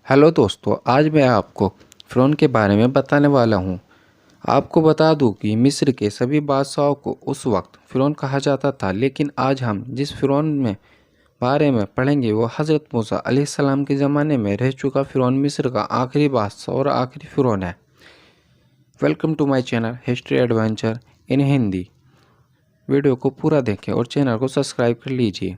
Hello दोस्तों, आज मैं आपको फ़िरौन के बारे में बताने वाला हूँ। आपको बता दूँ कि मिस्र के सभी बादशाहों को उस वक्त फ़िरौन कहा जाता था, लेकिन आज हम जिस फ़िरौन में बारे में पढ़ेंगे वो हज़रत मूसा अलैहिस्सलाम के ज़माने में रह चुका फ़िरौन मिस्र का आखिरी बादशाह और आखिरी फ़िरौन है। Welcome to my channel history adventure in Hindi. Video को पूरा देखें और चैनल को सब्सक्राइब कर लीजिए।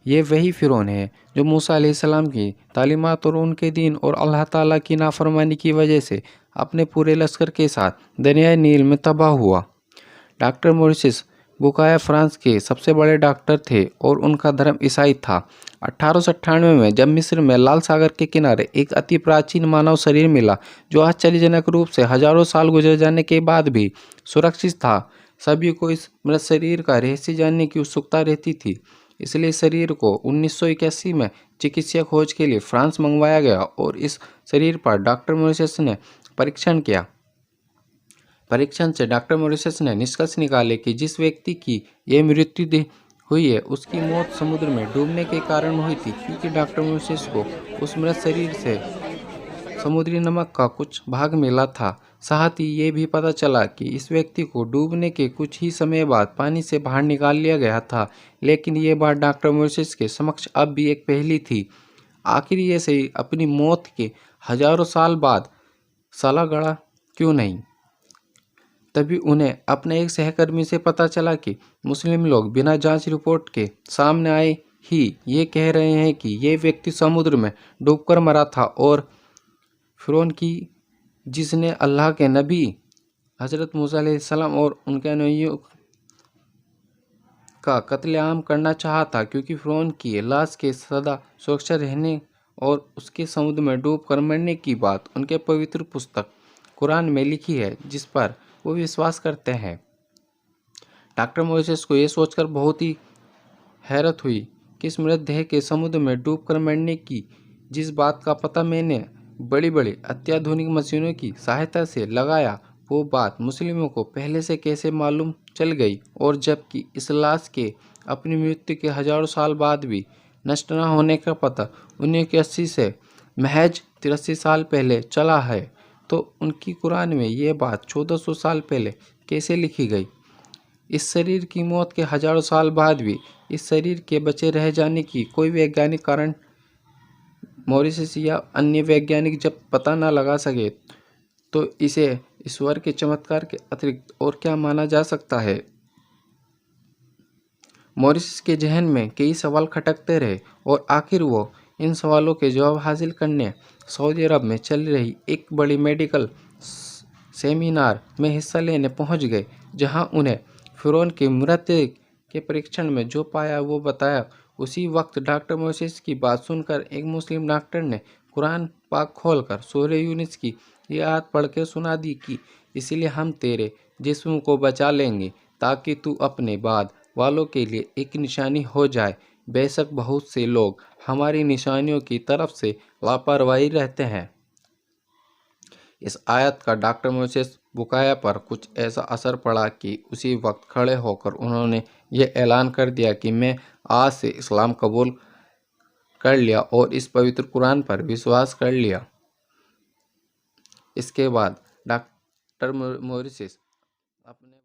ये वही फ़िरौन है जो मूसा अलैहिस्सलाम की तालीमात और उनके दीन और अल्लाह ताला की नाफरमानी की वजह से अपने पूरे लश्कर के साथ दरियाए नील में तबाह हुआ। डॉक्टर मोरिस बुकाया फ्रांस के सबसे बड़े डॉक्टर थे और उनका धर्म ईसाई था। 1898 में जब मिस्र में लाल सागर के किनारे एक अति प्राचीन मानव शरीर मिला जो आश्चर्यजनक रूप से हजारों साल गुजर जाने के बाद भी सुरक्षित था, सभी को इस मृत शरीर का रहस्य जानने की उत्सुकता रहती थी। इसलिए शरीर को 1981 में चिकित्सीय खोज के लिए फ्रांस मंगवाया गया और इस शरीर पर डॉक्टर मोरिस ने परीक्षण किया। परीक्षण से डॉक्टर मोरिस ने निष्कर्ष निकाले कि जिस व्यक्ति की यह मृत्यु हुई है उसकी मौत समुद्र में डूबने के कारण हुई थी, क्योंकि डॉक्टर मोरिस को उस मृत शरीर से समुद्री नमक का कुछ भाग मिला था। साथ ही ये भी पता चला कि इस व्यक्ति को डूबने के कुछ ही समय बाद पानी से बाहर निकाल लिया गया था, लेकिन ये बात डॉक्टर मोरिस के समक्ष अब भी एक पहेली थी। आखिर ये सही अपनी मौत के हजारों साल बाद साला गड़ा क्यों नहीं? तभी उन्हें अपने एक सहकर्मी से पता चला कि मुस्लिम लोग बिना जांच रिपोर्ट के सामने आए ही ये कह रहे हैं कि ये व्यक्ति समुद्र में डूबकर मरा था और फ़िरौन की जिसने अल्लाह के नबी हज़रत मूसा अलैहिस्सलाम और उनके अनुयायियों का कत्लेआम करना चाहा था, क्योंकि फ़िरौन की लाश के सदा सुरक्षा रहने और उसके समुद्र में डूब कर मरने की बात उनके पवित्र पुस्तक कुरान में लिखी है, जिस पर वो विश्वास करते हैं। डॉक्टर मोरिस को ये सोचकर बहुत ही हैरत हुई कि इस मृतदेह के समुद्र में डूबकर मरने की जिस बात का पता मैंने बड़ी बड़ी अत्याधुनिक मशीनों की सहायता से लगाया, वो बात मुस्लिमों को पहले से कैसे मालूम चल गई, और जबकि इस लाश के अपनी मृत्यु के हजारों साल बाद भी नष्ट न होने का पता 1980 से महज 83 साल पहले चला है, तो उनकी कुरान में ये बात 1400 साल पहले कैसे लिखी गई? इस शरीर की मौत के हजारों साल बाद भी इस शरीर के बचे रह जाने की कोई वैज्ञानिक कारण मोरिस या अन्य वैज्ञानिक जब पता न लगा सके, तो इसे ईश्वर के चमत्कार के अतिरिक्त और क्या माना जा सकता है? मोरिस के जहन में कई सवाल खटकते रहे और आखिर वो इन सवालों के जवाब हासिल करने सऊदी अरब में चल रही एक बड़ी मेडिकल सेमिनार में हिस्सा लेने पहुंच गए, जहां उन्हें फ़िरौन के मृतदेह के परीक्षण में जो पाया वो बताया। उसी वक्त डॉक्टर मोरिस की बात सुनकर एक मुस्लिम डॉक्टर ने कुरान पाक खोलकर सूरह यूनुस की ये आयत पढ़ के सुना दी कि इसलिए हम तेरे जिस्म को बचा लेंगे ताकि तू अपने बाद वालों के लिए एक निशानी हो जाए। बेशक बहुत से लोग हमारी निशानियों की तरफ से लापरवाही रहते हैं। इस आयत का डॉक्टर मोरिस बुकाया पर कुछ ऐसा असर पड़ा कि उसी वक्त खड़े होकर उन्होंने ये ऐलान कर दिया कि मैं आज से इस्लाम कबूल कर लिया और इस पवित्र कुरान पर विश्वास कर लिया। इसके बाद डॉक्टर मोरिस